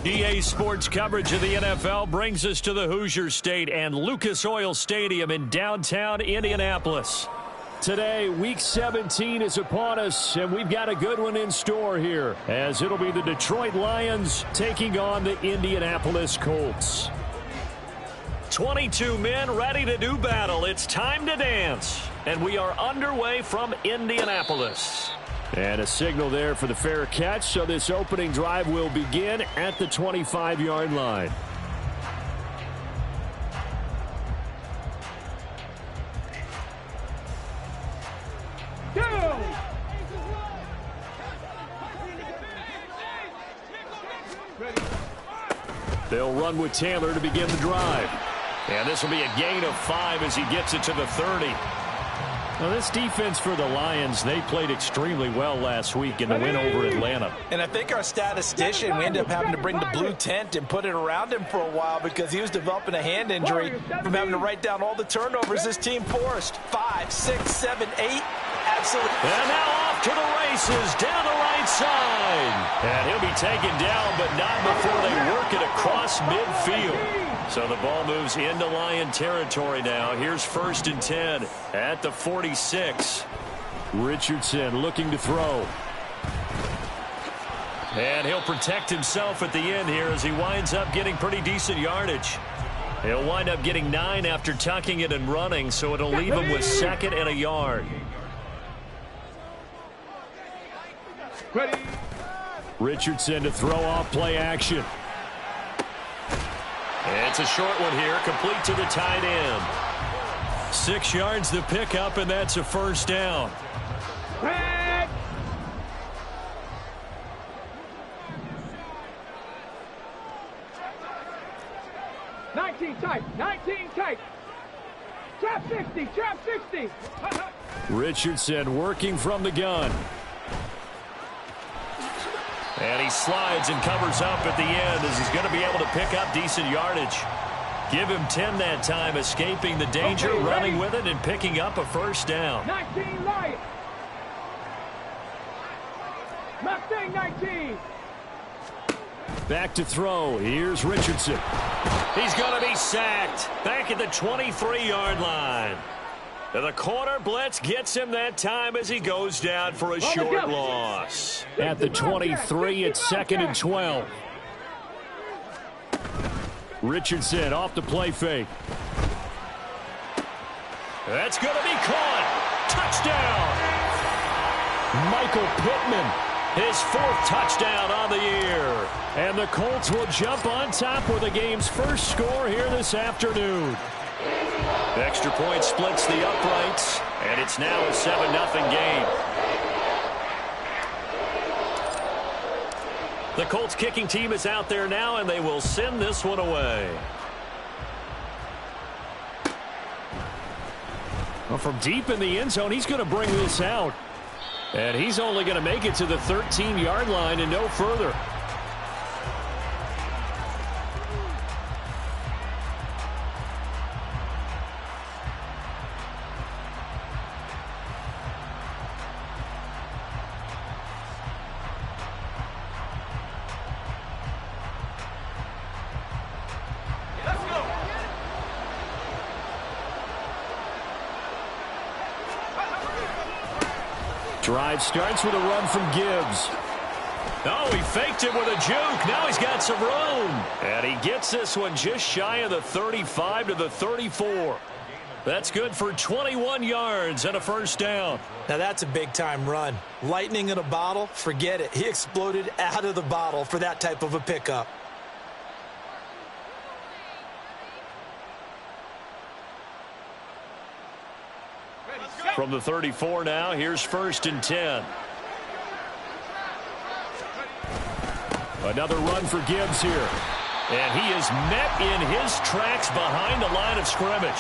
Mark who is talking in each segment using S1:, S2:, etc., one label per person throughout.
S1: EA Sports coverage of the NFL brings us to the Hoosier State and Lucas Oil Stadium in downtown Indianapolis. Today, Week 17 is upon us, and we've got a good one in store here, as it'll be the Detroit Lions taking on the Indianapolis Colts. 22 men ready to do battle. It's time to dance, and we are underway from Indianapolis. And a signal there for the fair catch, so this opening drive will begin at the 25-yard line.
S2: Go!
S1: They'll run with Taylor to begin the drive. And this will be a gain of 5 as he gets it to the 30. Well, this defense for the Lions, they played extremely well last week in the win over Atlanta.
S3: And I think our statistician, we ended up having to bring the blue tent and put it around him for a while because he was developing a hand injury from having to write down all the turnovers this team forced. 5, 6, 7, 8. Absolutely.
S1: And now off to the races down the right side. And he'll be taken down, but not before they work it across midfield. So the ball moves into Lion territory now. Here's 1st and 10 at the 46. Richardson looking to throw. And he'll protect himself at the end here as he winds up getting pretty decent yardage. He'll wind up getting 9 after tucking it and running, so it'll leave him with 2nd and a yard. Richardson to throw off play action. It's a short one here, complete to the tight end. 6 yards to pick up, and that's a 1st down.
S2: 19 tight, 19 tight. Trap 60, trap 60.
S1: Richardson working from the gun. And he slides and covers up at the end as he's going to be able to pick up decent yardage. Give him 10 that time, escaping the danger, running with it, and picking up a 1st down.
S2: 19 Lions. Mustang 19.
S1: Back to throw. Here's Richardson. He's going to be sacked back at the 23-yard line. The corner blitz gets him that time as he goes down for a short loss. At the 23, it's 2nd and 12. Richardson off the play fake. That's going to be caught. Touchdown. Michael Pittman, his 4th touchdown on the year. And the Colts will jump on top with the game's first score here this afternoon. The extra point splits the uprights, and it's now a 7-0 game. The Colts kicking team is out there now, and they will send this one away. Well, from deep in the end zone, he's going to bring this out. And he's only going to make it to the 13-yard line and no further. Drive starts with a run from Gibbs. Oh, he faked it with a juke. Now he's got some room. And he gets this one just shy of the 35 to the 34. That's good for 21 yards and a 1st down.
S3: Now that's a big-time run. Lightning in a bottle, forget it. He exploded out of the bottle for that type of a pickup.
S1: From the 34 now, here's 1st and 10. Another run for Gibbs here. And he is met in his tracks behind the line of scrimmage.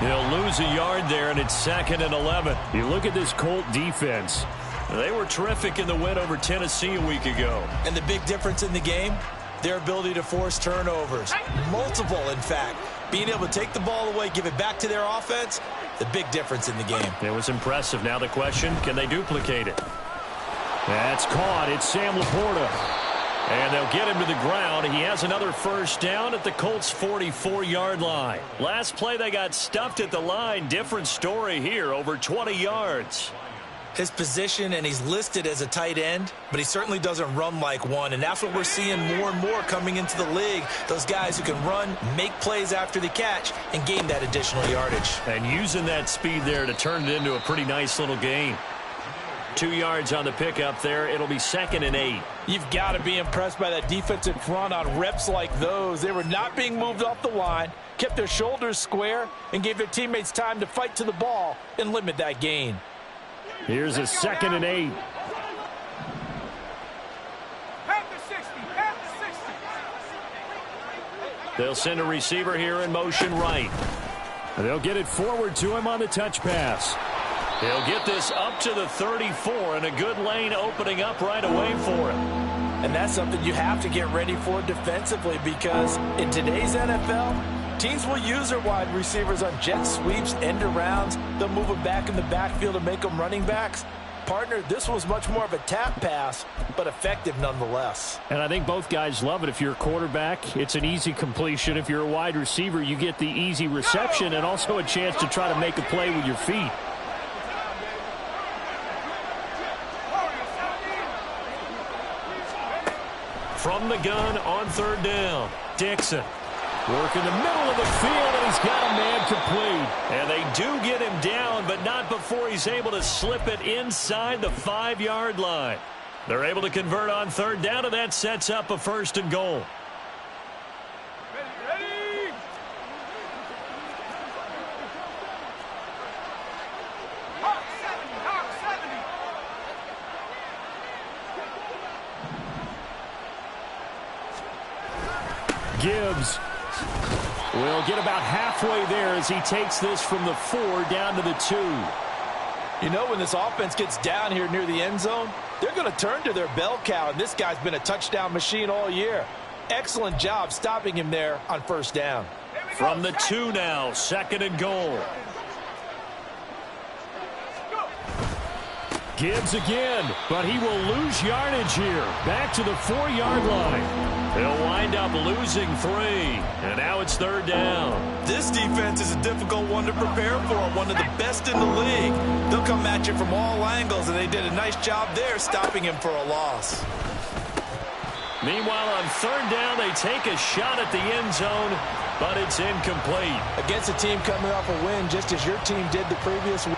S1: He'll lose a yard there, and it's 2nd and 11. You look at this Colt defense. They were terrific in the win over Tennessee a week ago.
S3: And the big difference in the game, their ability to force turnovers. Multiple, in fact. Being able to take the ball away, give it back to their offense, the big difference in the game.
S1: It was impressive. Now the question, can they duplicate it? That's caught. It's Sam Laporta. And they'll get him to the ground. He has another first down at the Colts' 44-yard line. Last play, they got stuffed at the line. Different story here, over 20 yards.
S3: His position, and he's listed as a tight end, but he certainly doesn't run like one, and that's what we're seeing more and more coming into the league. Those guys who can run, make plays after the catch, and gain that additional yardage.
S1: And using that speed there to turn it into a pretty nice little gain. 2 yards on the pickup there. It'll be 2nd and 8.
S3: You've got to be impressed by that defensive front on reps like those. They were not being moved off the line, kept their shoulders square, and gave their teammates time to fight to the ball and limit that gain.
S1: Here's a 2nd and 8. They'll send a receiver here in motion right. They'll get it forward to him on the touch pass. He'll get this up to the 34, and a good lane opening up right away for him.
S3: And that's something you have to get ready for defensively, because in today's NFL, teams will use their wide receivers on jet sweeps, end arounds. They'll move them back in the backfield and make them running backs. Partner, this was much more of a tap pass, but effective nonetheless.
S1: And I think both guys love it. If you're a quarterback, it's an easy completion. If you're a wide receiver, you get the easy reception and also a chance to try to make a play with your feet. From the gun on 3rd down, Dixon. Working the middle of the field, and he's got a man complete. And they do get him down, but not before he's able to slip it inside the 5-yard line. They're able to convert on 3rd down, and that sets up a 1st and goal.
S2: Ready. Hawk 70.
S1: Gibbs will get about halfway there as he takes this from the 4 down to the 2.
S3: You know, when this offense gets down here near the end zone, they're going to turn to their bell cow, and this guy's been a touchdown machine all year. Excellent job stopping him there on 1st down.
S1: From the 2 now, 2nd and goal. Gibbs again, but he will lose yardage here. Back to the 4-yard line. They'll wind up losing 3, and now it's 3rd down.
S3: This defense is a difficult one to prepare for, one of the best in the league. They'll come at you from all angles, and they did a nice job there stopping him for a loss.
S1: Meanwhile, on 3rd down, they take a shot at the end zone, but it's incomplete.
S3: Against a team coming off a win, just as your team did the previous week.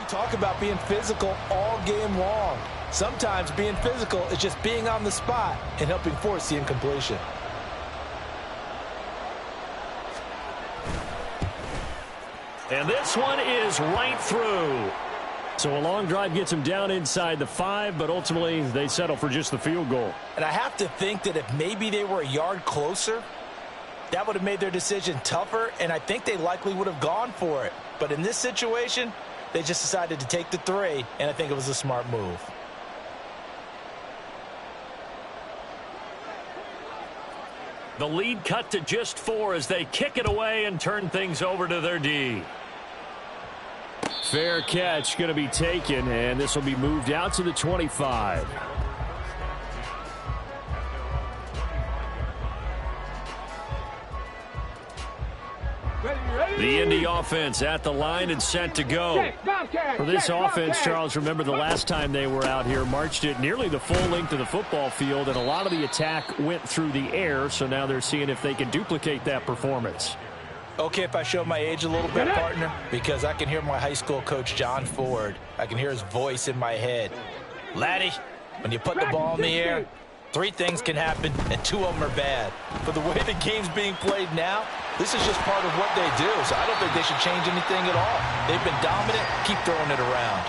S3: Talk about being physical all game long. Sometimes being physical is just being on the spot and helping force the incompletion.
S1: And this one is right through. So a long drive gets him down inside the 5, but ultimately they settle for just the field goal.
S3: And I have to think that if maybe they were a yard closer, that would have made their decision tougher, and I think they likely would have gone for it. But in this situation, they just decided to take the 3, and I think it was a smart move.
S1: The lead cut to just 4 as they kick it away and turn things over to their D. Fair catch going to be taken, and this will be moved out to the 25. The Indy offense at the line and set to go. For this offense, Charles, remember the last time they were out here, marched it nearly the full length of the football field, and a lot of the attack went through the air, so now they're seeing if they can duplicate that performance.
S3: Okay, if I show my age a little bit, partner, because I can hear my high school coach, John Ford. I can hear his voice in my head. Laddie, when you put the ball in the air, 3 things can happen, and 2 of them are bad. But the way the game's being played now, this is just part of what they do, so I don't think they should change anything at all. They've been dominant. Keep throwing it around.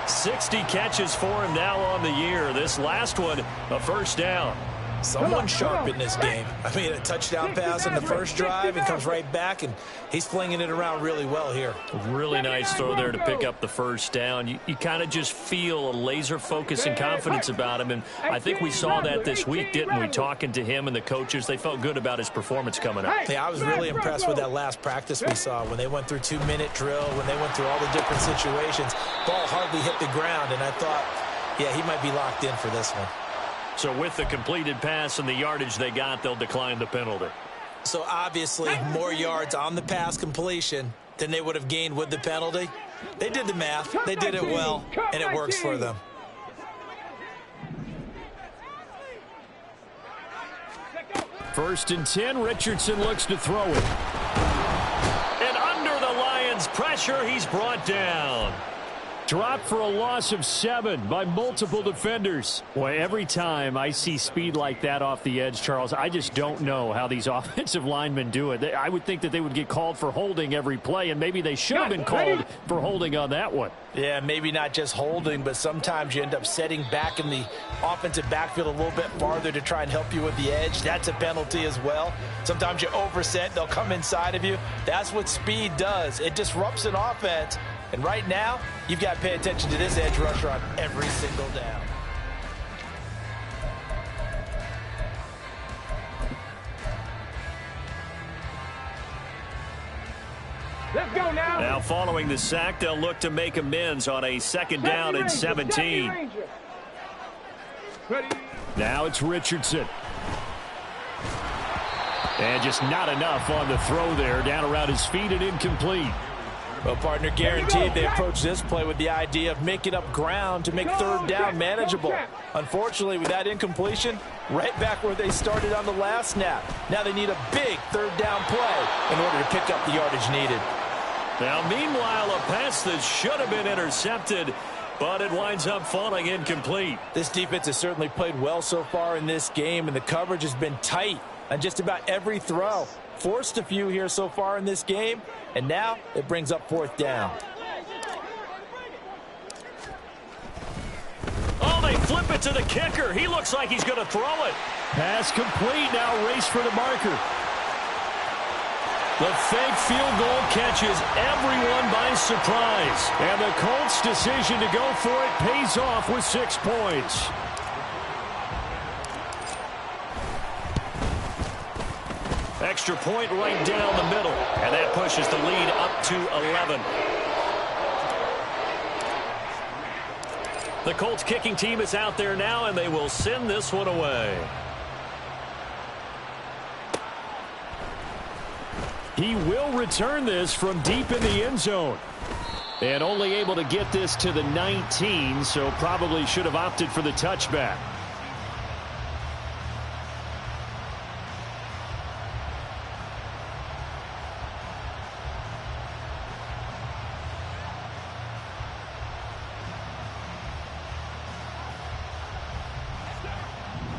S1: 60 catches for him now on the year. This last one, a first down.
S3: Someone sharp in this game. I mean, a touchdown pass in the first drive and comes right back, and he's flinging it around really well here.
S1: Really nice throw there to pick up the first down. You kind of just feel a laser focus and confidence about him, and I think we saw that this week, didn't we? Talking to him and the coaches, they felt good about his performance coming up.
S3: Yeah, I was really impressed with that last practice we saw when they went through 2-minute drill, when they went through all the different situations. Ball hardly hit the ground, and I thought, yeah, he might be locked in for this one.
S1: So with the completed pass and the yardage they got, they'll decline the penalty.
S3: So obviously more yards on the pass completion than they would have gained with the penalty. They did the math. They did it well, and it works for them.
S1: First and 10, Richardson looks to throw it. And under the Lions' pressure, he's brought down. Dropped for a loss of 7 by multiple defenders. Boy, every time I see speed like that off the edge, Charles, I just don't know how these offensive linemen do it. I would think that they would get called for holding every play, and maybe they should have been called for holding on that one.
S3: Yeah, maybe not just holding, but sometimes you end up setting back in the offensive backfield a little bit farther to try and help you with the edge. That's a penalty as well. Sometimes you overset, they'll come inside of you. That's what speed does. It disrupts an offense. And right now, you've got to pay attention to this edge rusher on every single down.
S2: Let's go now.
S1: Now following the sack, they'll look to make amends on a second down and 17. Now it's Richardson. And just not enough on the throw there. Down around his feet and incomplete.
S3: Well, partner, guaranteed they approach this play with the idea of making up ground to make third down manageable. Unfortunately, with that incompletion, right back where they started on the last snap. Now they need a big third down play in order to pick up the yardage needed.
S1: Now, meanwhile, a pass that should have been intercepted, but it winds up falling incomplete.
S3: This defense has certainly played well so far in this game, and the coverage has been tight on just about every throw. Forced a few here so far in this game, and now it brings up fourth down.
S1: Oh, they flip it to the kicker. He looks like he's going to throw it. Pass complete. Now race for the marker. The fake field goal catches everyone by surprise. And the Colts' decision to go for it pays off with 6 points. Extra point right down the middle. And that pushes the lead up to 11. The Colts kicking team is out there now, and they will send this one away. He will return this from deep in the end zone. And only able to get this to the 19, so probably should have opted for the touchback.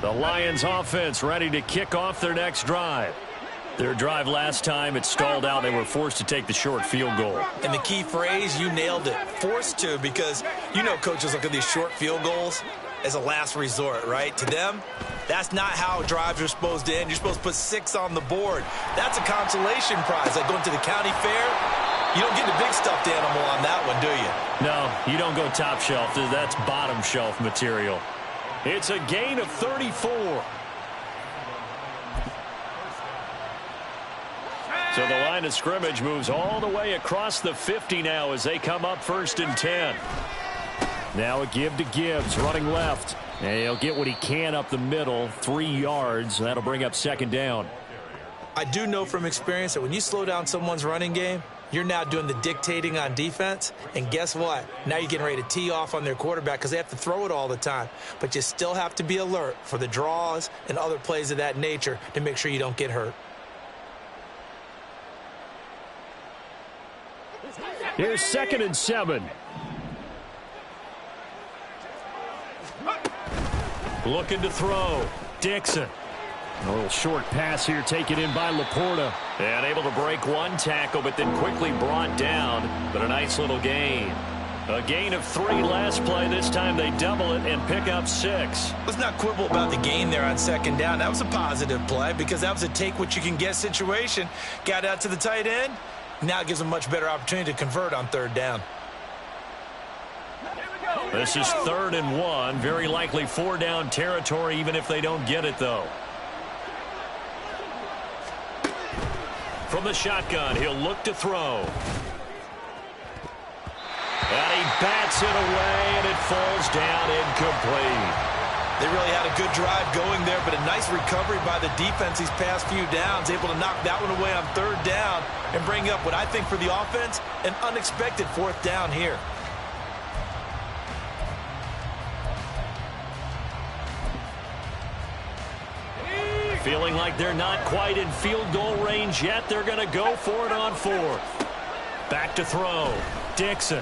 S1: The Lions offense ready to kick off their next drive. Their drive last time, it stalled out. They were forced to take the short field goal.
S3: And the key phrase, you nailed it. Forced to, because you know coaches look at these short field goals as a last resort, right? To them, that's not how drives are supposed to end. You're supposed to put 6 on the board. That's a consolation prize. Like going to the county fair, you don't get the big stuffed animal on that one, do you?
S1: No, you don't go top shelf. That's bottom shelf material. It's a gain of 34. So the line of scrimmage moves all the way across the 50 now as they come up first and 10. Now a give to Gibbs, running left. And he'll get what he can up the middle, 3 yards. That'll bring up second down.
S3: I do know from experience that when you slow down someone's running game, you're now doing the dictating on defense. And guess what? Now you're getting ready to tee off on their quarterback because they have to throw it all the time. But you still have to be alert for the draws and other plays of that nature to make sure you don't get hurt.
S1: Here's 2nd and 7. Looking to throw. Dixon. A little short pass here taken in by Laporta. And able to break one tackle, but then quickly brought down. But a nice little gain. A gain of 3 last play. This time they double it and pick up 6.
S3: Let's not quibble about the gain there on 2nd down. That was a positive play because that was a take-what-you-can-get situation. Got out to the tight end. Now it gives them much better opportunity to convert on 3rd down.
S1: This is 3rd and 1. Very likely 4-down territory, even if they don't get it, though. From the shotgun, he'll look to throw. And he bats it away, and it falls down incomplete.
S3: They really had a good drive going there, but a nice recovery by the defense these past few downs, able to knock that one away on 3rd down and bring up what I think for the offense, an unexpected 4th down here.
S1: Feeling like they're not quite in field goal range yet. They're going to go for it on 4th. Back to throw. Dixon.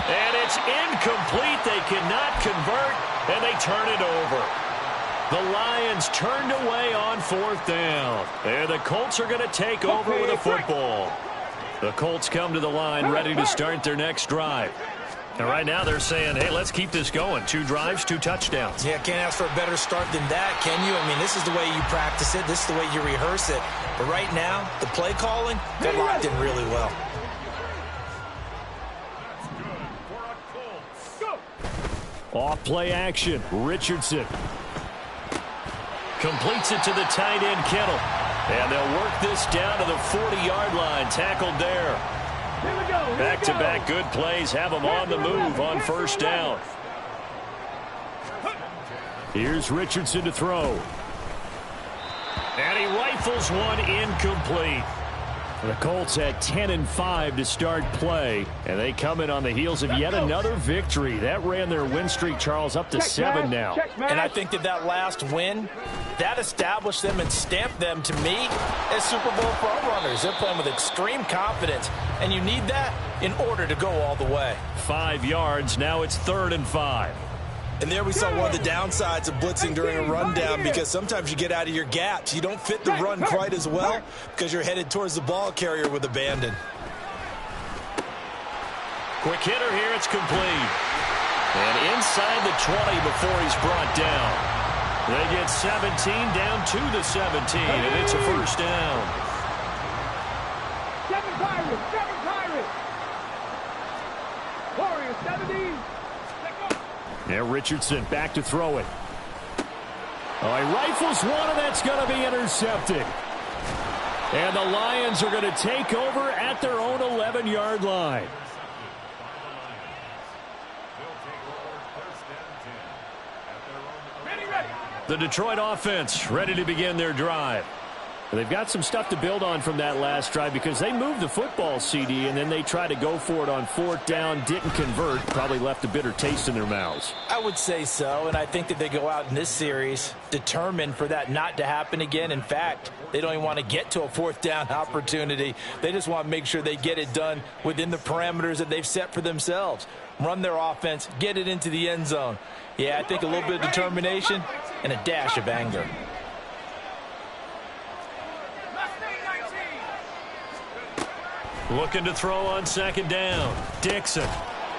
S1: And it's incomplete. They cannot convert, and they turn it over. The Lions turned away on 4th down. And the Colts are going to take over with a football. The Colts come to the line ready to start their next drive. And right now they're saying, hey, let's keep this going. 2 drives, 2 touchdowns.
S3: Yeah, can't ask for a better start than that, can you? I mean, this is the way you practice it. This is the way you rehearse it. But right now, the play calling, they're locked in really well.
S1: Off play action. Richardson completes it to the tight end, Kittle. And they'll work this down to the 40-yard line. Tackled there. Back-to-back good plays have them on the move on 1st down. Here's Richardson to throw. And he rifles one incomplete. The Colts had 10-5 to start play, and they come in on the heels of yet another victory. That ran their win streak, Charles, up to 7 now.
S3: And I think that last win, that established them and stamped them, to me, as Super Bowl frontrunners. They're playing with extreme confidence, and you need that in order to go all the way.
S1: 5 yards. Now it's 3rd and 5.
S3: And there we saw one of the downsides of blitzing during a rundown, because sometimes you get out of your gaps. You don't fit the run quite as well because you're headed towards the ball carrier with abandon.
S1: Quick hitter here. It's complete. And inside the 20 before he's brought down. They get 17 down to the 17, and it's a 1st down.
S2: 7 Pirates, 7 Pirates. Warriors 17.
S1: Now Richardson back to throw it. Oh, he rifles one, and that's going to be intercepted. And the Lions are going to take over at their own 11-yard line. The Detroit offense ready to begin their drive. They've got some stuff to build on from that last drive because they moved the football, CD, and then they tried to go for it on 4th down, didn't convert, probably left a bitter taste in their mouths.
S3: I would say so, and I think that they go out in this series determined for that not to happen again. In fact, they don't even want to get to a 4th down opportunity. They just want to make sure they get it done within the parameters that they've set for themselves. Run their offense, get it into the end zone. Yeah, I think a little bit of determination and a dash of anger.
S1: Looking to throw on 2nd down. Dixon.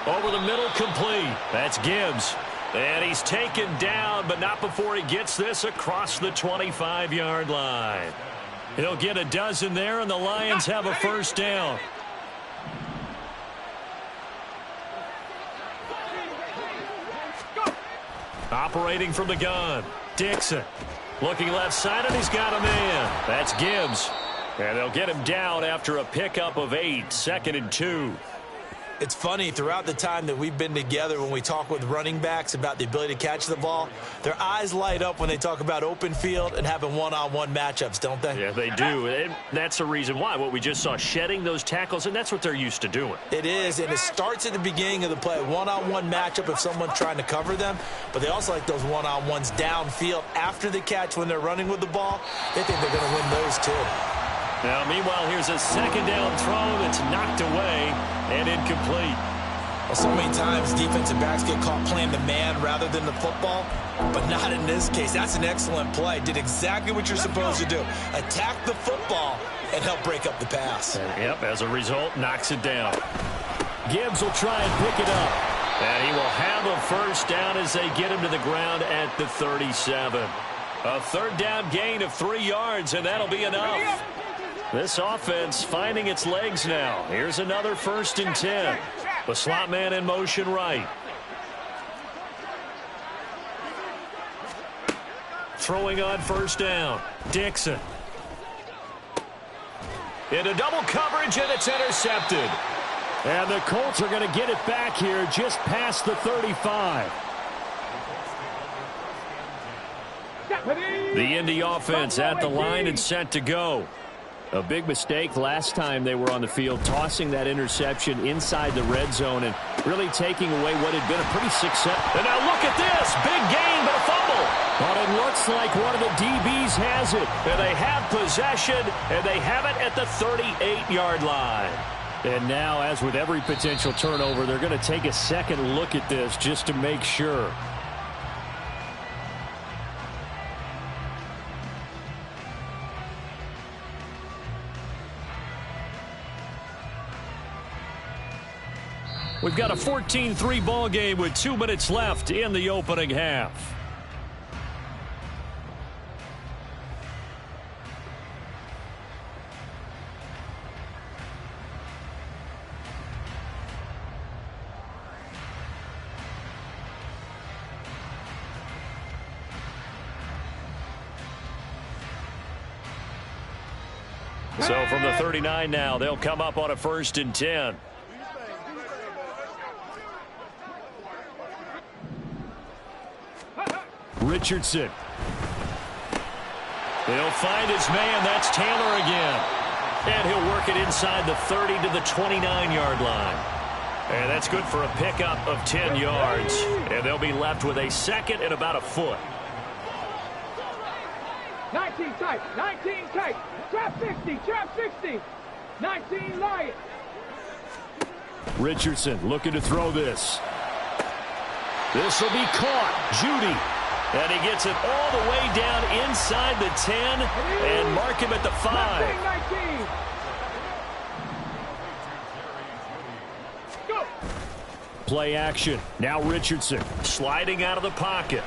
S1: Over the middle, complete. That's Gibbs. And he's taken down, but not before he gets this across the 25-yard line. He'll get a dozen there, and the Lions have a 1st down. Operating from the gun. Dixon. Looking left side, and he's got a man. That's Gibbs. And they'll get him down after a pickup of 8, 2nd and 2.
S3: It's funny, throughout the time that we've been together, when we talk with running backs about the ability to catch the ball, their eyes light up when they talk about open field and having one-on-one matchups, don't they?
S1: Yeah, they do. And that's the reason why. What we just saw, shedding those tackles, and that's what they're used to doing.
S3: It is, and it starts at the beginning of the play. One-on-one matchup if someone's trying to cover them, but they also like those one-on-ones downfield after the catch when they're running with the ball. They think they're going to win those too.
S1: Now, meanwhile, here's a second down throw that's knocked away and incomplete.
S3: Well, so many times defensive backs get caught playing the man rather than the football, but not in this case. That's an excellent play. Did exactly what you're supposed to do. Attack the football and help break up the pass.
S1: Yep, as a result, knocks it down. Gibbs will try and pick it up. And he will have a first down as they get him to the ground at the 37. A third down gain of 3 yards, and that'll be enough. This offense finding its legs now. Here's another 1st and 10. The slot man in motion right. Throwing on 1st down. Dixon. Into double coverage, and it's intercepted. And the Colts are going to get it back here just past the 35. The Indy offense at the line and set to go. A big mistake last time they were on the field, tossing that interception inside the red zone and really taking away what had been a pretty successful. And now look at this. Big gain, but a fumble. But it looks like one of the DBs has it. And they have possession, and they have it at the 38-yard line. And now, as with every potential turnover, they're going to take a second look at this just to make sure. We've got a 14-3 ball game with 2 minutes left in the opening half. So from the 39 now, they'll come up on a 1st and 10. Richardson. He'll find his man. That's Taylor again. And he'll work it inside the 30 to the 29-yard line. And that's good for a pickup of 10 yards. And they'll be left with a second and about a foot.
S2: 19 tight, 19 tight. Trap 60, trap 60. 19 Lions.
S1: Richardson looking to throw this. This will be caught. Judy. And he gets it all the way down inside the 10 and mark him at the 5.
S2: 19. Go.
S1: Play action. Now Richardson sliding out of the pocket.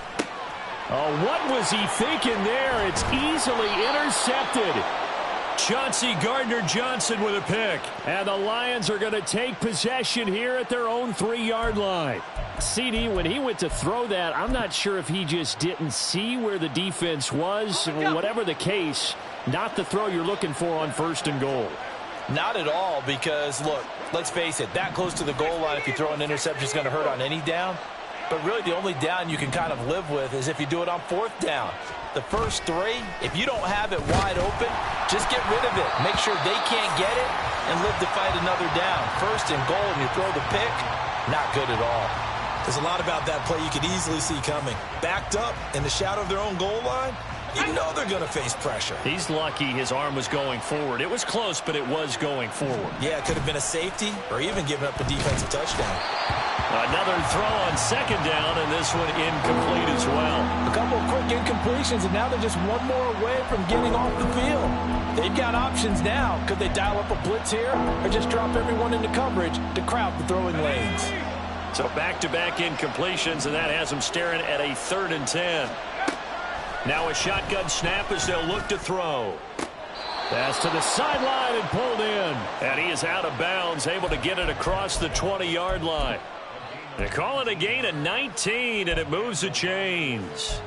S1: Oh, what was he thinking there? It's easily intercepted. Chauncey Gardner-Johnson with a pick. And the Lions are going to take possession here at their own 3-yard line. CD, when he went to throw that, I'm not sure if he just didn't see where the defense was. Whatever the case, not the throw you're looking for on 1st and goal.
S3: Not at all, because, look, let's face it, that close to the goal line, if you throw an interception, is going to hurt on any down. But really the only down you can kind of live with is if you do it on 4th down. The first 3, if you don't have it wide open, just get rid of it. Make sure they can't get it and live to fight another down. 1st and goal, and you throw the pick, not good at all. There's a lot about that play you could easily see coming. Backed up in the shadow of their own goal line, you know they're going to face pressure.
S1: He's lucky his arm was going forward. It was close, but it was going forward.
S3: Yeah, it could have been a safety or even given up a defensive touchdown.
S1: Another throw on 2nd down, and this one incomplete as well.
S3: A couple of quick incompletions, and now they're just one more away from getting off the field. They've got options now. Could they dial up a blitz here or just drop everyone into coverage to crowd the throwing lanes?
S1: So back-to-back incompletions, and that has them staring at a 3rd and 10. Now a shotgun snap as they'll look to throw. Pass to the sideline and pulled in. And he is out of bounds, able to get it across the 20-yard line. They call it a gain of 19, and it moves the chains.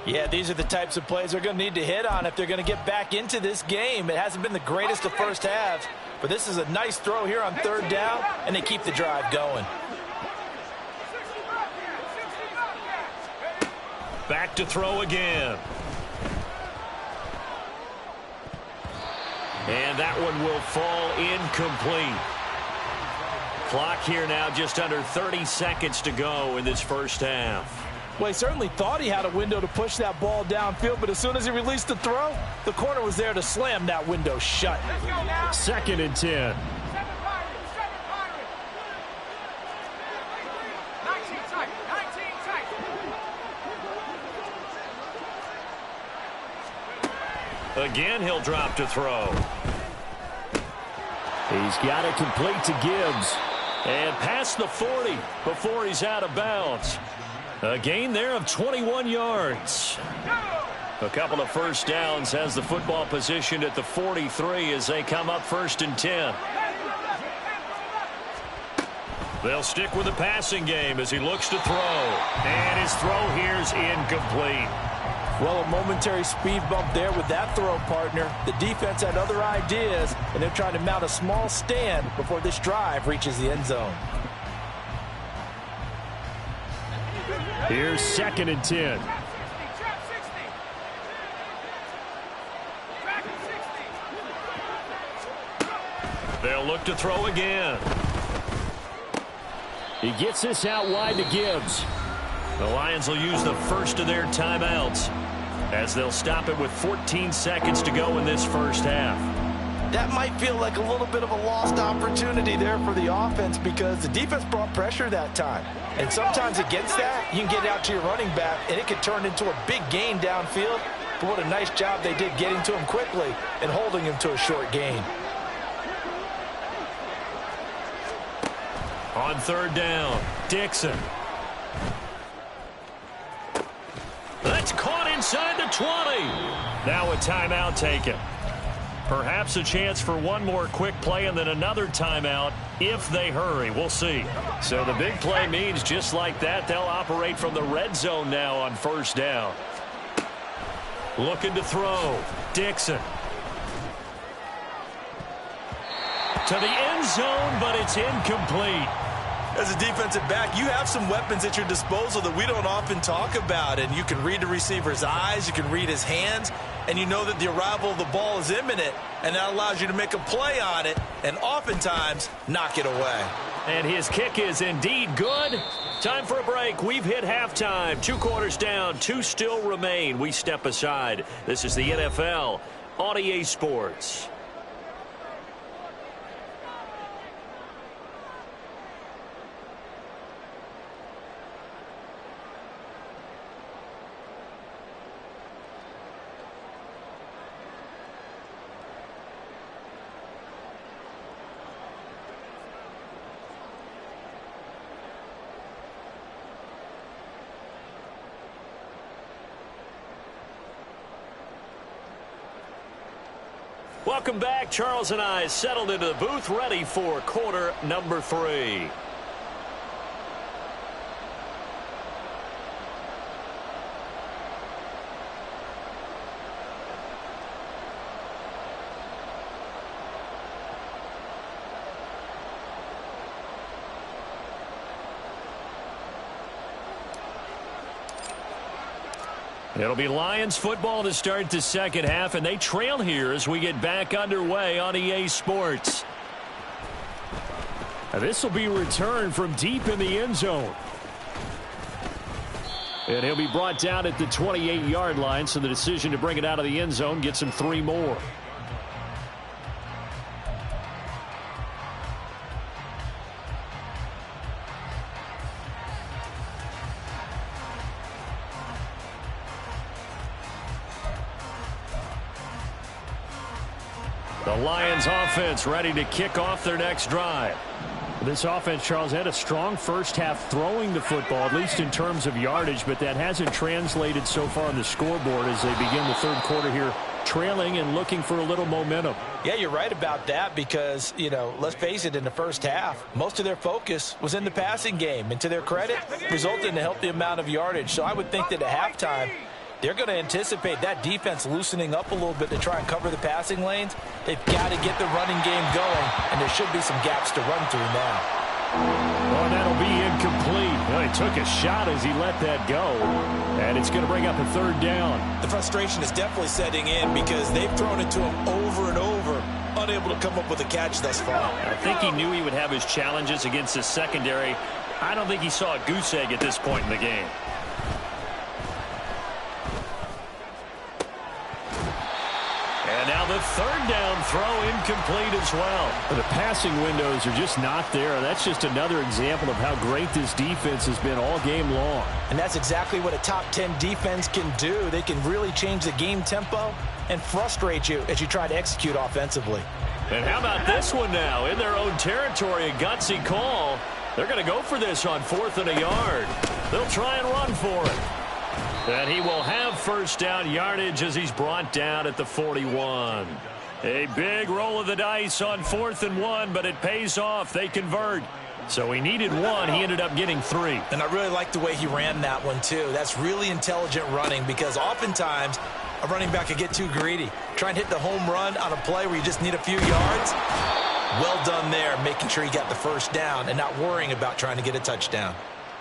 S3: Yeah, these are the types of plays they're going to need to hit on if they're going to get back into this game. It hasn't been the greatest of first halves, but this is a nice throw here on 3rd down, and they keep the drive going.
S1: Back to throw again. And that one will fall incomplete. Clock here now just under 30 seconds to go in this first half.
S3: Well, he certainly thought he had a window to push that ball downfield, but as soon as he released the throw, the corner was there to slam that window shut.
S1: 2nd and 10. Again, he'll drop to throw. He's got it complete to Gibbs. And past the 40 before he's out of bounds. A gain there of 21 yards. A couple of first downs, has the football positioned at the 43 as they come up 1st and 10. They'll stick with the passing game as he looks to throw. And his throw here's incomplete.
S3: Well, a momentary speed bump there with that throw, partner. The defense had other ideas, and they're trying to mount a small stand before this drive reaches the end zone.
S1: Here's 2nd and 10. They'll look to throw again. He gets this out wide to Gibbs. The Lions will use the first of their timeouts as they'll stop it with 14 seconds to go in this first half.
S3: That might feel like a little bit of a lost opportunity there for the offense because the defense brought pressure that time. And sometimes against that, you can get out to your running back, and it could turn into a big gain downfield. But what a nice job they did getting to him quickly and holding him to a short gain.
S1: On 3rd down, Dixon. That's caught inside the 20. Now a timeout taken. Perhaps a chance for one more quick play and then another timeout if they hurry. We'll see. So the big play means just like that, they'll operate from the red zone now on 1st down. Looking to throw. Dixon. To the end zone, but it's incomplete.
S3: As a defensive back, you have some weapons at your disposal that we don't often talk about. And you can read the receiver's eyes, you can read his hands, and you know that the arrival of the ball is imminent. And that allows you to make a play on it and oftentimes knock it away.
S1: And his kick is indeed good. Time for a break. We've hit halftime. 2 quarters down, 2 still remain. We step aside. This is the NFL on EA Sports. Welcome back. Charles and I settled into the booth, ready for quarter number 3. It'll be Lions football to start the second half, and they trail here as we get back underway on EA Sports. Now this will be returned from deep in the end zone. And he'll be brought down at the 28-yard line, so the decision to bring it out of the end zone gets him 3 more. The Lions offense ready to kick off their next drive. This offense, Charles, had a strong first half throwing the football, at least in terms of yardage, but that hasn't translated so far on the scoreboard as they begin the third quarter here, trailing and looking for a little momentum.
S3: Yeah, you're right about that because, you know, let's face it, in the first half, most of their focus was in the passing game. And to their credit, resulted in a healthy amount of yardage. So I would think that at halftime, they're going to anticipate that defense loosening up a little bit to try and cover the passing lanes. They've got to get the running game going, and there should be some gaps to run through now.
S1: Well, that'll be incomplete. Well, he took a shot as he let that go, and it's going to bring up a 3rd down.
S3: The frustration is definitely setting in because they've thrown it to him over and over, unable to come up with a catch thus far.
S1: I think he knew he would have his challenges against his secondary. I don't think he saw a goose egg at this point in the game. And now the third down throw incomplete as well. But the passing windows are just not there. That's just another example of how great this defense has been all game long.
S3: And that's exactly what a top 10 defense can do. They can really change the game tempo and frustrate you as you try to execute offensively.
S1: And how about this one now? In their own territory, a gutsy call. They're going to go for this on 4th and a yard. They'll try and run for it. And he will have first down yardage as he's brought down at the 41. A big roll of the dice on 4th and 1, but it pays off. They convert. So he needed 1. He ended up getting 3.
S3: And I really like the way he ran that one, too. That's really intelligent running because oftentimes a running back could get too greedy. Try and hit the home run on a play where you just need a few yards. Well done there, making sure he got the first down and not worrying about trying to get a touchdown.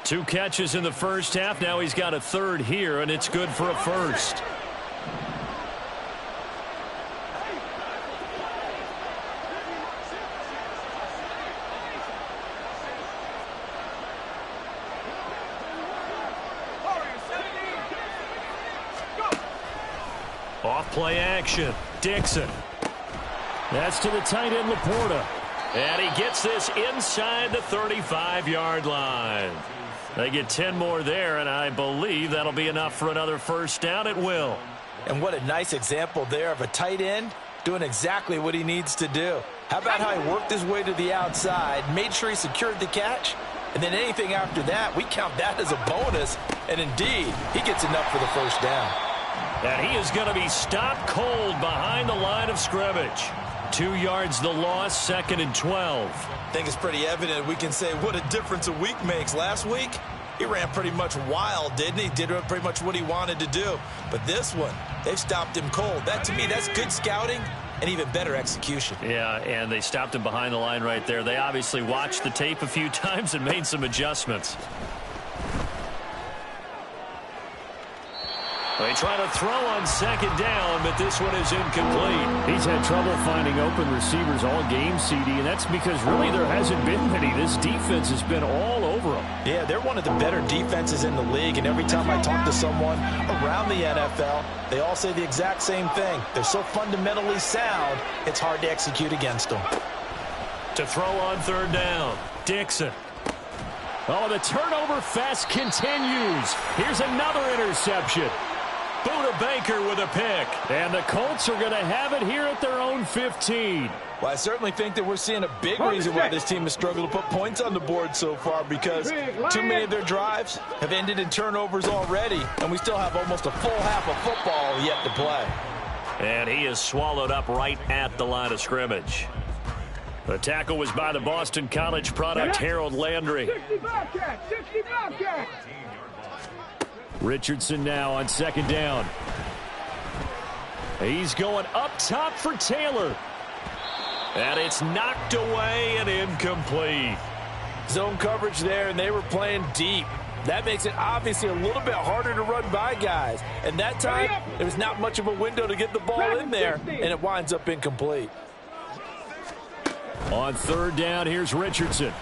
S1: 2 catches in the first half. Now he's got a 3rd here, and it's good for a first. Off play action. Dixon. That's to the tight end, Laporta. And he gets this inside the 35-yard line. They get 10 more there, and I believe that'll be enough for another first down. It will.
S3: And what a nice example there of a tight end doing exactly what he needs to do. How about how he worked his way to the outside, made sure he secured the catch, and then anything after that, we count that as a bonus. And indeed, he gets enough for the first down.
S1: And he is going to be stopped cold behind the line of scrimmage. 2 yards the loss, 2nd and 12.
S3: I think it's pretty evident we can say what a difference a week makes. Last week, he ran pretty much wild, didn't he? Did pretty much what he wanted to do. But this one, they've stopped him cold. That, to me, that's good scouting and even better execution.
S1: Yeah, and they stopped him behind the line right there. They obviously watched the tape a few times and made some adjustments. They try to throw on 2nd down, but this one is incomplete. He's had trouble finding open receivers all game, CD, and that's because really there hasn't been many. This defense has been all over them.
S3: Yeah, they're one of the better defenses in the league, and every time I talk to someone around the NFL, they all say the exact same thing. They're so fundamentally sound, it's hard to execute against them.
S1: To throw on 3rd down, Dixon. Oh, the turnover fest continues. Here's another interception. Buda Baker with a pick. And the Colts are going to have it here at their own 15.
S3: Well, I certainly think that we're seeing a big reason why this team has struggled to put points on the board so far, because too many of their drives have ended in turnovers already, and we still have almost a full half of football yet to play.
S1: And he is swallowed up right at the line of scrimmage. The tackle was by the Boston College product, Harold Landry.
S2: 60 Bobcats, 60 Bobcats.
S1: Richardson now on 2nd down. He's going up top for Taylor. And it's knocked away and incomplete.
S3: Zone coverage there, and they were playing deep. That makes it obviously a little bit harder to run by guys. And that time, there was not much of a window to get the ball in there, and it winds up incomplete.
S1: On 3rd down, here's Richardson.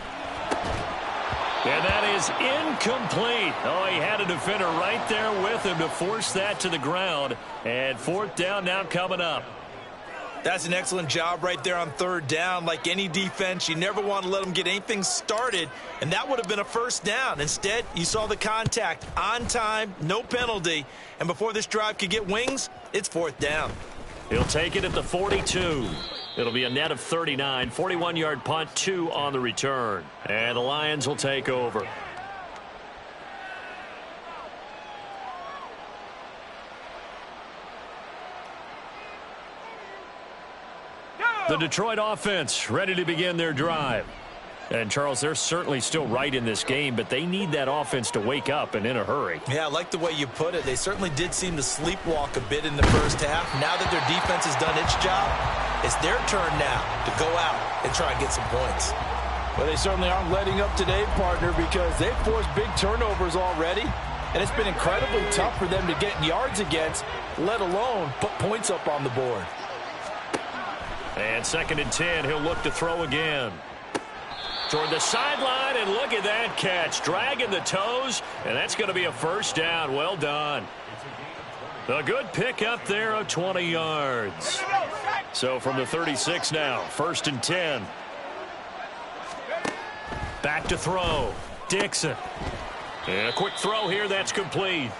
S1: And that is incomplete. Oh, he had a defender right there with him to force that to the ground. And 4th down now coming up.
S3: That's an excellent job right there on 3rd down. Like any defense, you never want to let them get anything started, and that would have been a first down. Instead, you saw the contact on time, no penalty, and before this drive could get wings, it's 4th down.
S1: He'll take it at the 42. It'll be a net of 39, 41-yard punt, 2 on the return. And the Lions will take over. The Detroit offense ready to begin their drive. And, Charles, they're certainly still right in this game, but they need that offense to wake up and in a hurry.
S3: Yeah, I like the way you put it. They certainly did seem to sleepwalk a bit in the first half. Now that their defense has done its job, it's their turn now to go out and try and get some points. Well, they certainly aren't letting up today, partner, because they've forced big turnovers already, and it's been incredibly tough for them to get yards against, let alone put points up on the board.
S1: And 2nd and 10, he'll look to throw again. Toward the sideline, and look at that catch. Dragging the toes, and that's going to be a first down. Well done. A good pick up there of 20 yards. So from the 36 now, 1st and 10. Back to throw. Dixon. And a quick throw here. That's complete.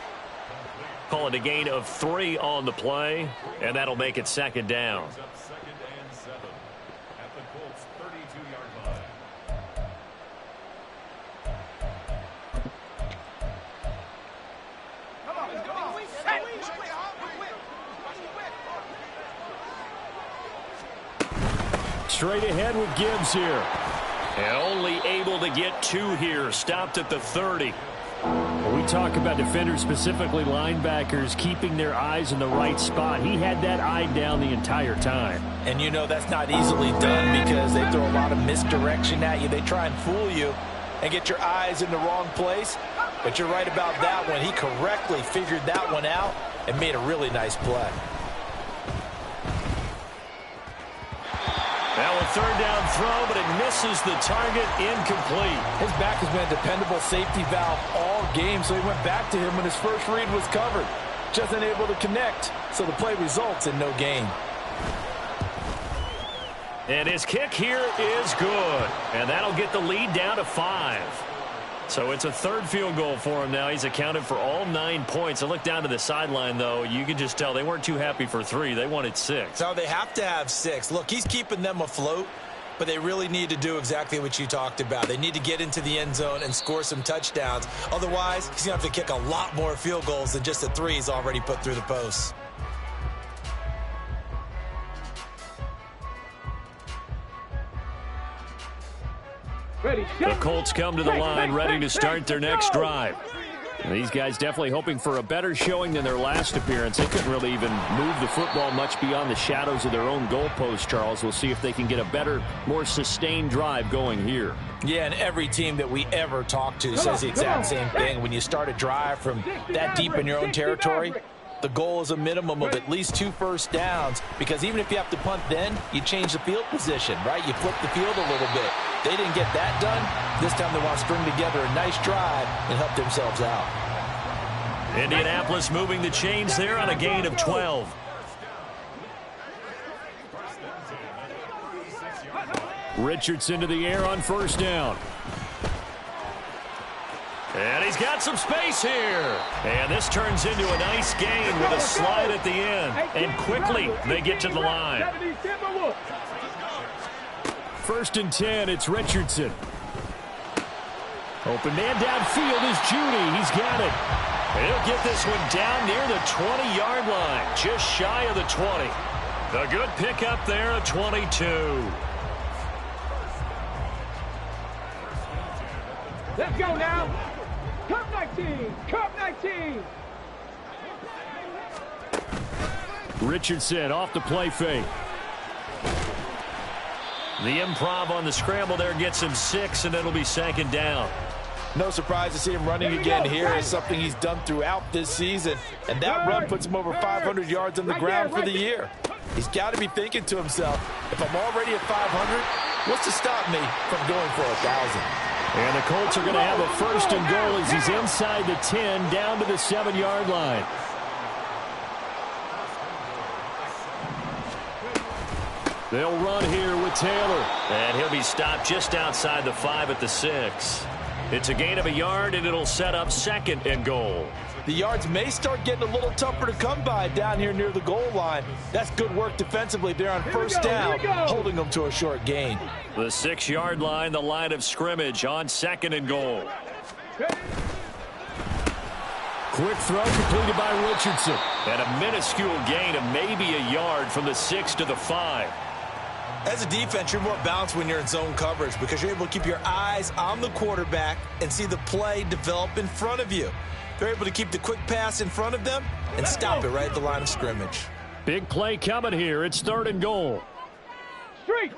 S1: Call it a gain of 3 on the play, and that'll make it 2nd down. Straight ahead with Gibbs here. And only able to get 2 here. Stopped at the 30. When we talk about defenders, specifically linebackers, keeping their eyes in the right spot, he had that eye down the entire time.
S3: And you know that's not easily done because they throw a lot of misdirection at you. They try and fool you and get your eyes in the wrong place. But you're right about that one. He correctly figured that one out and made a really nice play.
S1: Now a 3rd down throw, but it misses the target, incomplete.
S3: His back has been a dependable safety valve all game, so he went back to him when his first read was covered. Just unable to connect, so the play results in no gain.
S1: And his kick here is good, and that'll get the lead down to 5. So it's a 3rd field goal for him now. He's accounted for all 9 points. I look down to the sideline, though. You can just tell they weren't too happy for 3. They wanted 6.
S3: No, they have to have 6. Look, he's keeping them afloat, but they really need to do exactly what you talked about. They need to get into the end zone and score some touchdowns. Otherwise, he's going to have to kick a lot more field goals than just the 3 he's already put through the posts.
S1: The Colts come to the line ready to start their next drive. And these guys definitely hoping for a better showing than their last appearance. They couldn't really even move the football much beyond the shadows of their own goalpost, Charles. We'll see if they can get a better, more sustained drive going here.
S3: Yeah, and every team that we ever talk to says the exact same thing. When you start a drive from that deep in your own territory, the goal is a minimum of at least 2 first downs, because even if you have to punt then, you change the field position, right? You flip the field a little bit. They didn't get that done. This time they want to string together a nice drive and help themselves out.
S1: Indianapolis moving the chains there on a gain of 12. Richardson to the air on 1st down. And he's got some space here. And this turns into a nice gain with a slide at the end. And quickly they get to the line. 1st and 10, it's Richardson. Open man downfield is Judy. He's got it. And he'll get this one down near the 20-yard line, just shy of the 20. A good pickup there at 22.
S2: Let's go now. Cup 19. Cup 19.
S1: Richardson off the play fake. The improv on the scramble there gets him 6, and it'll be 2nd down.
S3: No surprise to see him running again here. It's something he's done throughout this season. And that run puts him over 500 yards on the ground for the year. He's got to be thinking to himself, if I'm already at 500, what's to stop me from going for 1,000?
S1: And the Colts are going to have a 1st and goal as he's inside the 10, down to the 7-yard line. They'll run here with Taylor. And he'll be stopped just outside the 5 at the 6. It's a gain of a yard, and it'll set up 2nd and goal.
S3: The yards may start getting a little tougher to come by down here near the goal line. That's good work defensively there on 1st down, holding them to a short gain.
S1: The 6-yard line, the line of scrimmage on 2nd and goal. Quick throw completed by Richardson. And a minuscule gain of maybe a yard from the 6 to the 5.
S3: As a defense, you're more balanced when you're in zone coverage because you're able to keep your eyes on the quarterback and see the play develop in front of you. They're able to keep the quick pass in front of them and stop it right at the line of scrimmage.
S1: Big play coming here. It's 3rd and goal.
S2: Street.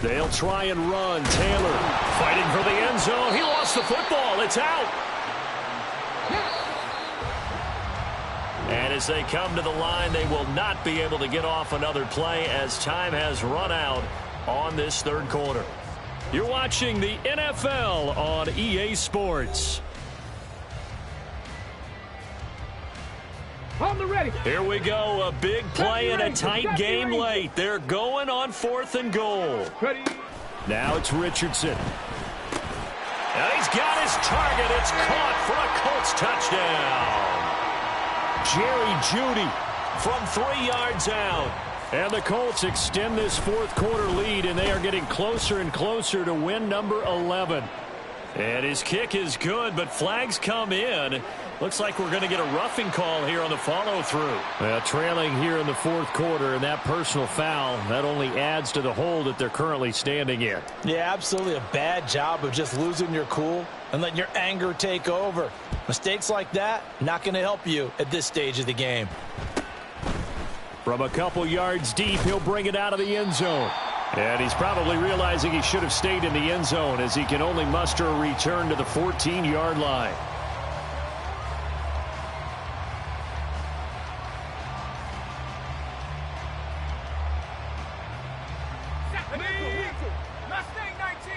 S1: They'll try and run. Taylor fighting for the end zone. He lost the football. It's out. And as they come to the line, they will not be able to get off another play as time has run out on this 3rd quarter. You're watching the NFL on EA Sports.
S2: On the ready.
S1: Here we go, a big play and a tight game late. They're going on 4th and goal.
S2: Ready.
S1: Now it's Richardson. And he's got his target. It's caught for a Colts touchdown. Jerry Jeudy from 3 yards out. And the Colts extend this 4th quarter lead, and they are getting closer and closer to win number 11. And his kick is good, but flags come in. Looks like we're going to get a roughing call here on the follow-through. Well, trailing here in the 4th quarter, and that personal foul, that only adds to the hole that they're currently standing in.
S3: Yeah, absolutely a bad job of just losing your cool and letting your anger take over. Mistakes like that, not going to help you at this stage of the game.
S1: From a couple yards deep, he'll bring it out of the end zone. And he's probably realizing he should have stayed in the end zone as he can only muster a return to the 14-yard line.
S2: Mustang 19.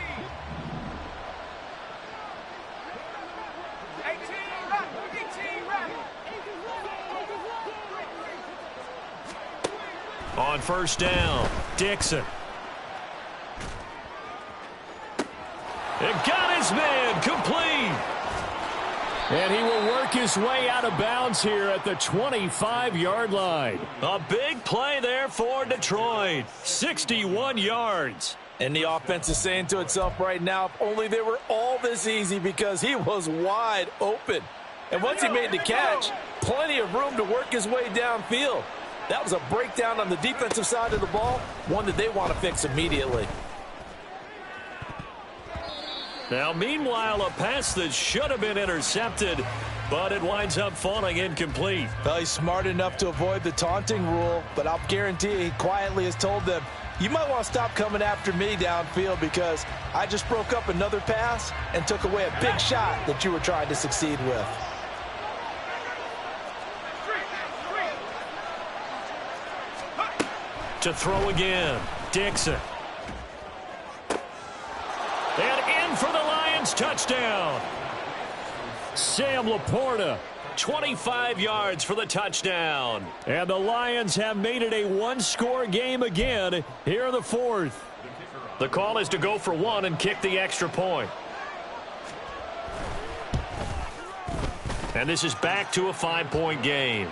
S2: 18 rep.
S1: On 1st down, Dixon. It got his man complete. And he will work his way out of bounds here at the 25-yard line. A big play there for Detroit. 61 yards.
S3: And the offense is saying to itself right now, if only they were all this easy, because he was wide open. And once he made the catch, plenty of room to work his way downfield. That was a breakdown on the defensive side of the ball, one that they want to fix immediately.
S1: Now, meanwhile, a pass that should have been intercepted, but it winds up falling incomplete.
S3: Well, he's smart enough to avoid the taunting rule, but I'll guarantee he quietly has told them, you might want to stop coming after me downfield because I just broke up another pass and took away a big shot that you were trying to succeed with.
S1: To throw again, Dixon. And in for the Lions touchdown. Sam Laporta, 25 yards for the touchdown. And the Lions have made it a one-score game again here in the 4th. The call is to go for 1 and kick the extra point. And this is back to a 5-point game.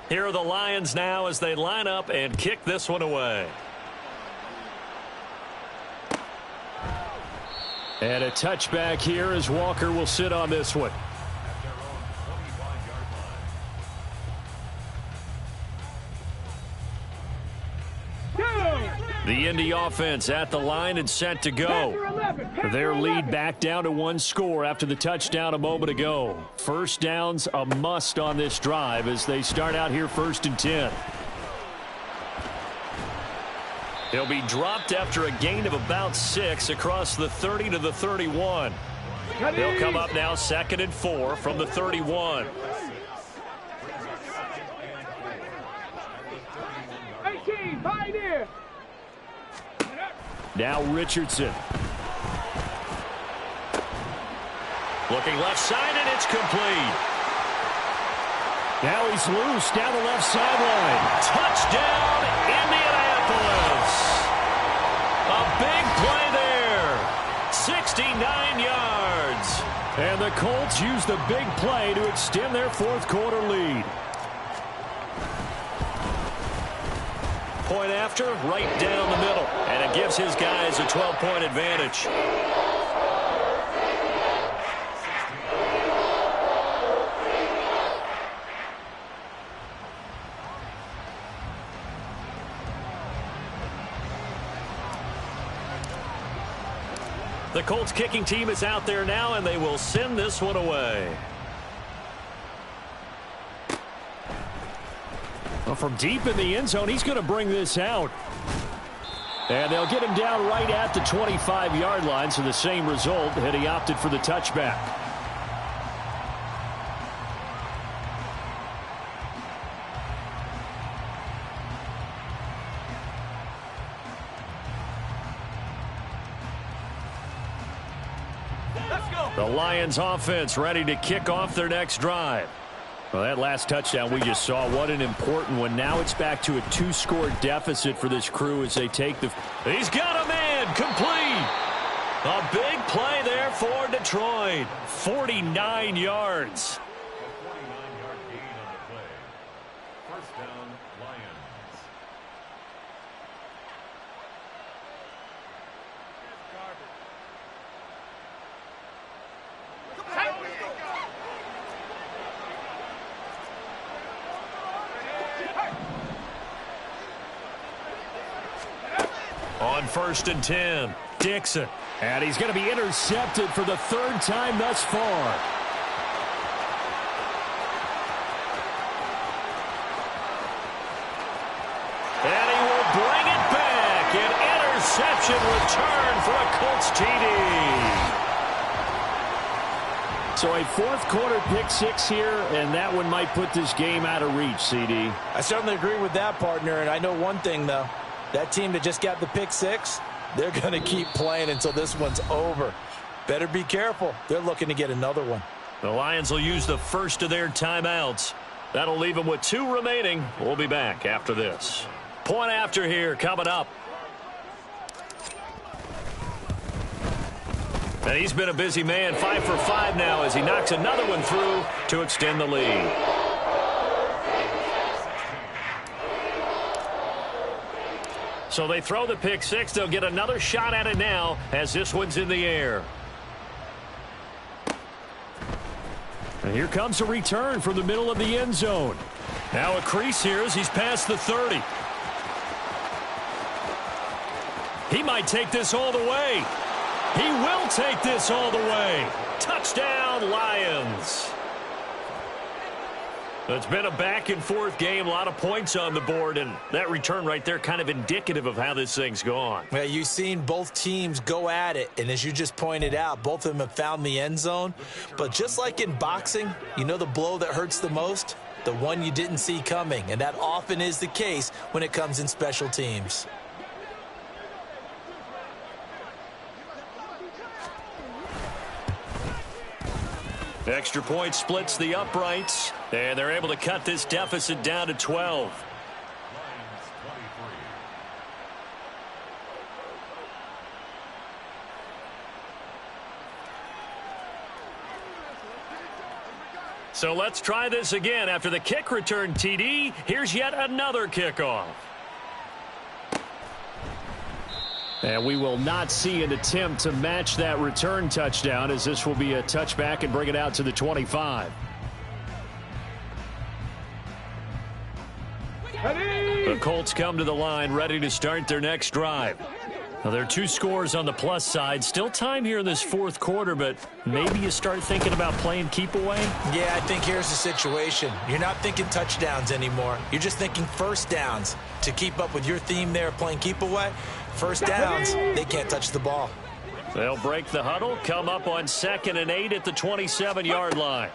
S1: Here are the Lions now as they line up and kick this one away. And a touchback here as Walker will sit on this one. The Indy offense at the line and set to go. Their lead back down to 1 score after the touchdown a moment ago. First downs a must on this drive as they start out here 1st and 10. He'll be dropped after a gain of about 6 across the 30 to the 31. He'll come up now 2nd and 4 from the 31.
S2: 18, Pioneer.
S1: Now Richardson. Looking left side, and it's complete. Now he's loose down the left sideline. Touchdown, Indianapolis. A big play there. 69 yards. And the Colts use the big play to extend their 4th quarter lead. Point after, right down the middle. And it gives his guys a 12-point advantage. The Colts kicking team is out there now, and they will send this one away. Well, from deep in the end zone, he's going to bring this out. And they'll get him down right at the 25-yard line, so the same result, and he opted for the touchback. The Lions offense ready to kick off their next drive. Well, that last touchdown we just saw, what an important one. Now it's back to a 2-score deficit for this crew as they take the... He's got a man, complete. A big play there for Detroit. 49 yards. On 1st and 10, Dixon. And he's going to be intercepted for the 3rd time thus far. And he will bring it back. An interception return for a Colts TD. So a 4th quarter pick 6 here, and that one might put this game out of reach, CD.
S3: I certainly agree with that, partner, and I know one thing, though. That team that just got the pick 6, they're going to keep playing until this one's over. Better be careful. They're looking to get another one.
S1: The Lions will use the first of their timeouts. That'll leave them with 2 remaining. We'll be back after this. Point after here coming up. And he's been a busy man, 5 for 5 now as he knocks another one through to extend the lead. So they throw the pick 6. They'll get another shot at it now as this one's in the air. And here comes a return from the middle of the end zone. Now a crease here as he's past the 30. He might take this all the way. He will take this all the way. Touchdown, Lions. It's been a back-and-forth game, a lot of points on the board, and that return right there kind of indicative of how this thing's gone.
S3: Well, you've seen both teams go at it, and as you just pointed out, both of them have found the end zone. But just like in boxing, you know the blow that hurts the most? The one you didn't see coming, and that often is the case when it comes in special teams.
S1: Extra point splits the uprights, and they're able to cut this deficit down to 12. So let's try this again. After the kick return TD, here's yet another kickoff. And we will not see an attempt to match that return touchdown, as this will be a touchback and bring it out to the 25. The Colts come to the line ready to start their next drive. Now, there are 2 scores on the plus side. Still time here in this 4th quarter, but maybe you start thinking about playing keep away?
S3: Yeah, I think here's the situation. You're not thinking touchdowns anymore. You're just thinking first downs. To keep up with your theme there, playing keep away, first downs, they can't touch the ball.
S1: They'll break the huddle, come up on 2nd and 8 at the 27-yard line.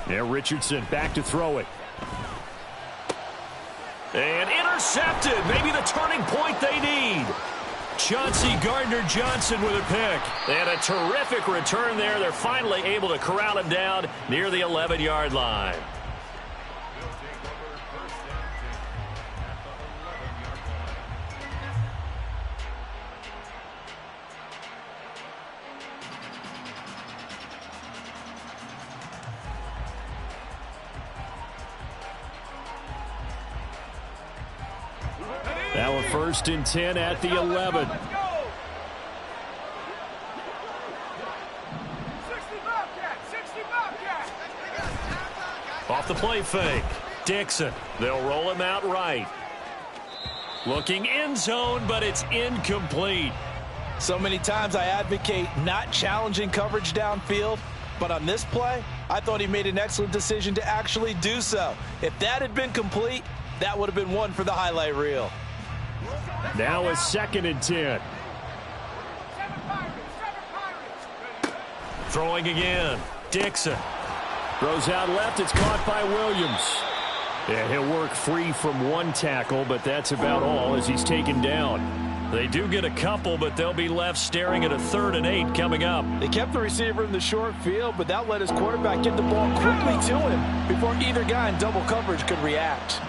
S1: Now Richardson back to throw it. And intercepted. Maybe the turning point they need. Chauncey Gardner-Johnson with a pick. And a terrific return there. They're finally able to corral him down near the 11-yard line. Now a 1st and 10 at the 11. Off the play fake. Dixon. They'll roll him out right. Looking end zone, but it's incomplete.
S3: So many times I advocate not challenging coverage downfield, but on this play, I thought he made an excellent decision to actually do so. If that had been complete, that would have been one for the highlight reel.
S1: Now a 2nd and 10. Throwing again. Dixon. Throws out left. It's caught by Williams. And he'll work free from 1 tackle, but that's about all as he's taken down. They do get a couple, but they'll be left staring at a 3rd and 8 coming up.
S3: They kept the receiver in the short field, but that let his quarterback get the ball quickly to him before either guy in double coverage could react.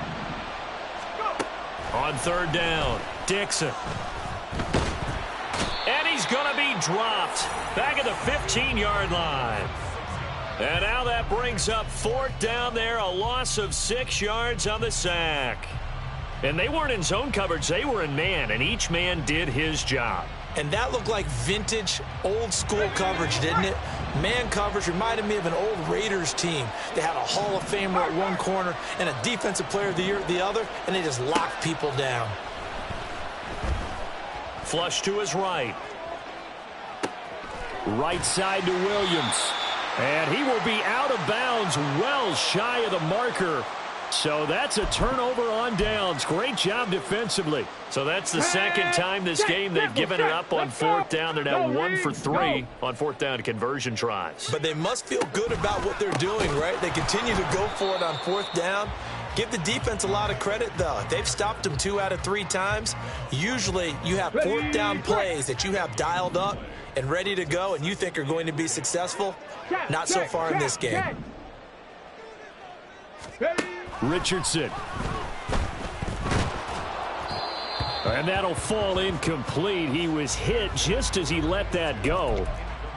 S1: On 3rd down, Dixon. And he's going to be dropped back at the 15-yard line. And now that brings up 4th down there, a loss of 6 yards on the sack. And they weren't in zone coverage, they were in man, and each man did his job.
S3: And that looked like vintage, old-school coverage, didn't it? Man coverage reminded me of an old Raiders team. They had a Hall of Famer at one corner and a Defensive Player of the Year at the other, and they just locked people down.
S1: Flush to his right. Right side to Williams. And he will be out of bounds, well shy of the marker. So that's a turnover on downs. Great job defensively. So that's the second time this game they've given it up on 4th down. They're now 1 for 3 on 4th down conversion tries.
S3: But they must feel good about what they're doing, right? They continue to go for it on 4th down. Give the defense a lot of credit, though. They've stopped them 2 out of 3 times. Usually you have 4th down plays that you have dialed up and ready to go and you think are going to be successful. Not so far in this game.
S1: Richardson. And that'll fall incomplete. He was hit just as he let that go.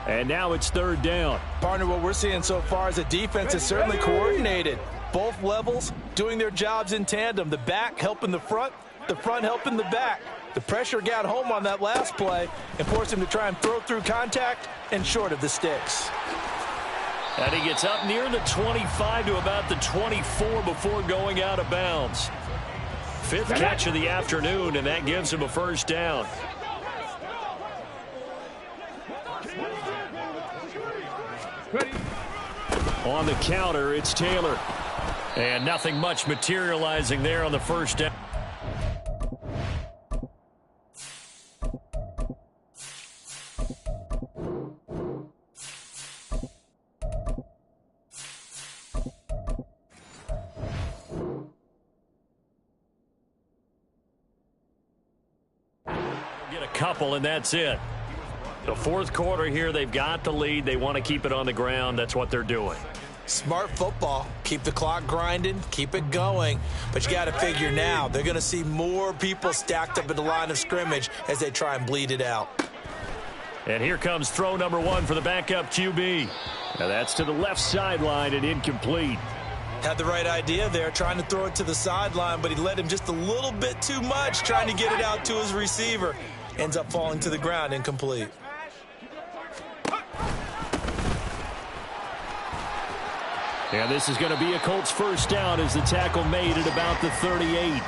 S1: And now it's 3rd down.
S3: Partner, what we're seeing so far is the defense is certainly coordinated. Both levels doing their jobs in tandem. The back helping the front helping the back. The pressure got home on that last play and forced him to try and throw through contact and short of the sticks.
S1: And he gets up near the 25 to about the 24 before going out of bounds. 5th catch of the afternoon, and that gives him a 1st down. On the counter, it's Taylor. And nothing much materializing there on the 1st down. Get a couple, and that's it. The 4th quarter here, they've got the lead. They want to keep it on the ground. That's what they're doing.
S3: Smart football. Keep the clock grinding. Keep it going. But you got to figure now they're going to see more people stacked up at the line of scrimmage as they try and bleed it out.
S1: And here comes throw number 1 for the backup QB. Now that's to the left sideline and incomplete.
S3: Had the right idea there, trying to throw it to the sideline, but he led him just a little bit too much, trying to get it out to his receiver. Ends up falling to the ground, incomplete.
S1: And this is going to be a Colts 1st down as the tackle made at about the 38.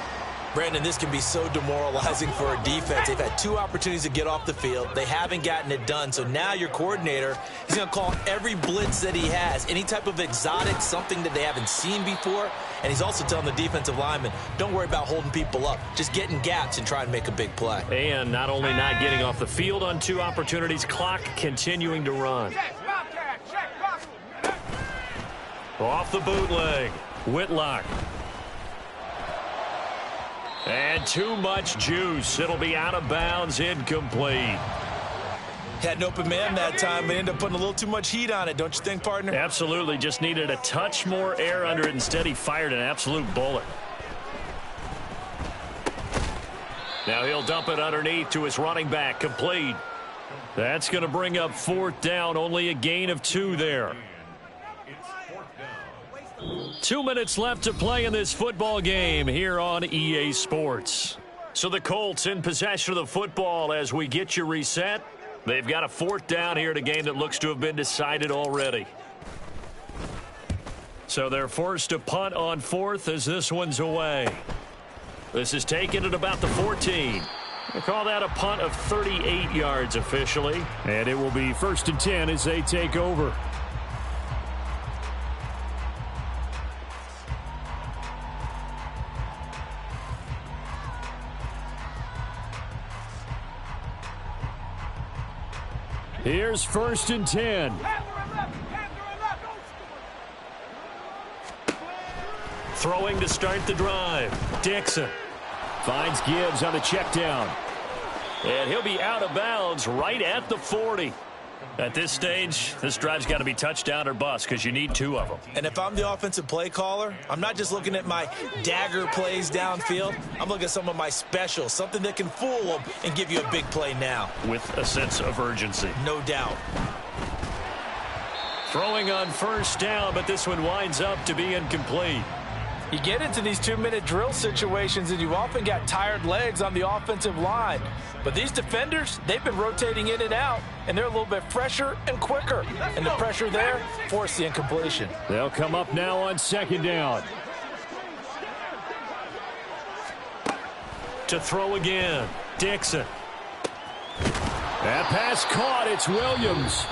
S3: Brandon, this can be so demoralizing for a defense. They've had 2 opportunities to get off the field. They haven't gotten it done. So now your coordinator, he's going to call every blitz that he has, any type of exotic, something that they haven't seen before. And he's also telling the defensive lineman, don't worry about holding people up. Just get in gaps and try and make a big play.
S1: And not only not getting off the field on 2 opportunities, clock continuing to run. Off the bootleg, Whitlock. And too much juice. It'll be out of bounds, incomplete.
S3: Had an open man that time, but ended up putting a little too much heat on it, don't you think, partner?
S1: Absolutely. Just needed a touch more air under it. Instead, he fired an absolute bullet. Now he'll dump it underneath to his running back, complete. That's going to bring up 4th down, only a gain of 2 there. 2 minutes left to play in this football game here on EA Sports. So the Colts in possession of the football as we get you reset. They've got a 4th down here in a game that looks to have been decided already. So they're forced to punt on 4th as this one's away. This is taken at about the 14. We'll call that a punt of 38 yards officially. And it will be 1st and 10 as they take over. Here's 1st and 10. Throwing to start the drive. Dixon finds Gibbs on the check down. And he'll be out of bounds right at the 40. At this stage, this drive's got to be touchdown or bust because you need 2 of them.
S3: And if I'm the offensive play caller, I'm not just looking at my dagger plays downfield. I'm looking at some of my specials, something that can fool them and give you a big play now.
S1: With a sense of urgency.
S3: No doubt.
S1: Throwing on first down, but this one winds up to be incomplete.
S3: You get into these 2-minute drill situations and you often got tired legs on the offensive line. But these defenders, they've been rotating in and out, and they're a little bit fresher and quicker. And the pressure there forced the incompletion.
S1: They'll come up now on second down. To throw again, Dixon. That pass caught, it's Williams.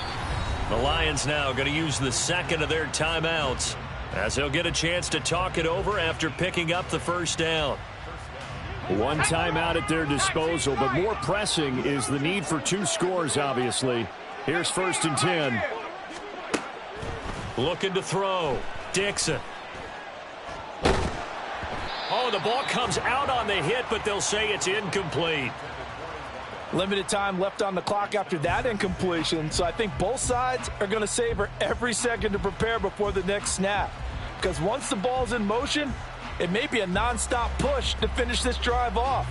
S1: The Lions now going to use the second of their timeouts, as they'll get a chance to talk it over after picking up the first down. 1 timeout at their disposal, but more pressing is the need for 2 scores, obviously. Here's 1st and 10. Looking to throw. Dixon. Oh, the ball comes out on the hit, but they'll say it's incomplete.
S3: Limited time left on the clock after that incompletion, so I think both sides are going to savor every second to prepare before the next snap. Because once the ball's in motion, it may be a nonstop push to finish this drive off.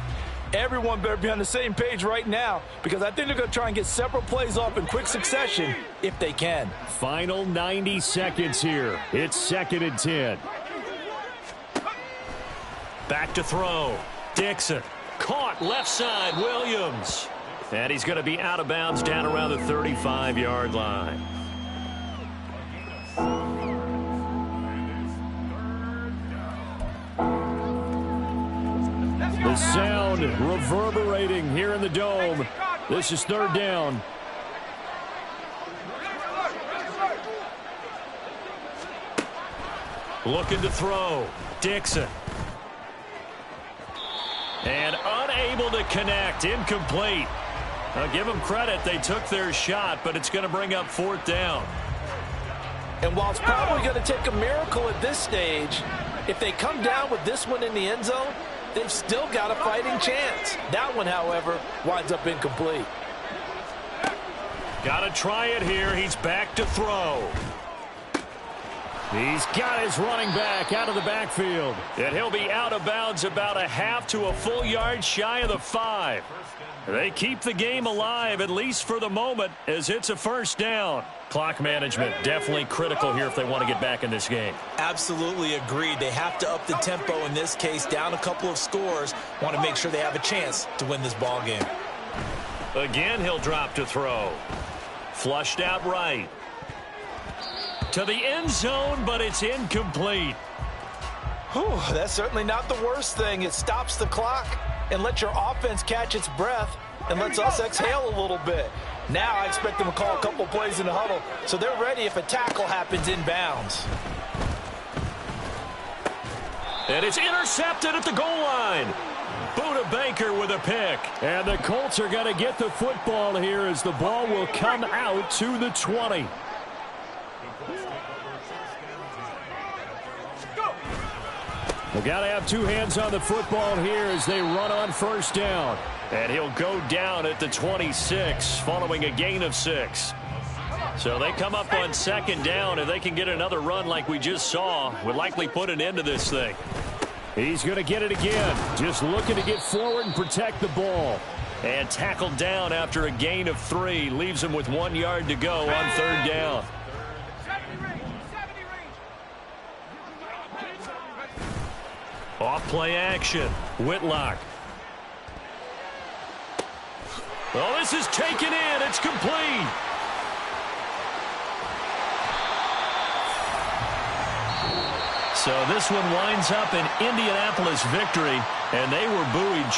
S3: Everyone better be on the same page right now, because I think they're going to try and get several plays off in quick succession if they can.
S1: Final 90 seconds here. It's 2nd and 10. Back to throw. Dixon. Caught left side, Williams. And he's going to be out of bounds down around the 35-yard line. The sound reverberating here in the dome. This is 3rd down. Looking to throw. Dixon. And unable to connect. Incomplete. I'll give them credit. They took their shot, but it's going to bring up 4th down.
S3: And while it's probably going to take a miracle at this stage, if they come down with this one in the end zone, they've still got a fighting chance. That one, however, winds up incomplete.
S1: Got to try it here. He's back to throw. He's got his running back out of the backfield. And he'll be out of bounds about a half to a full yard shy of the 5. They keep the game alive, at least for the moment, as it's a 1st down. Clock management definitely critical here if they want to get back in this game.
S3: Absolutely agreed. They have to up the tempo in this case, down a couple of scores. Want to make sure they have a chance to win this ball game.
S1: Again, he'll drop to throw. Flushed out right. To the end zone, but it's incomplete.
S3: Whew, that's certainly not the worst thing. It stops the clock and lets your offense catch its breath and lets us exhale a little bit. Now I expect them to call a couple plays in the huddle, so they're ready if a tackle happens inbounds.
S1: And it's intercepted at the goal line. Buda Baker with a pick. And the Colts are going to get the football here as the ball will come out to the 20. They've got to have 2 hands on the football here as they run on 1st down. And he'll go down at the 26 following a gain of 6. So they come up on 2nd down, and they can get another run like we just saw. Would likely put an end to this thing. He's going to get it again. Just looking to get forward and protect the ball. And tackled down after a gain of 3. Leaves him with 1 yard to go on 3rd down. Off play action. Whitlock. Oh, this is taken in. It's complete. So this one winds up an Indianapolis victory, and they were buoyed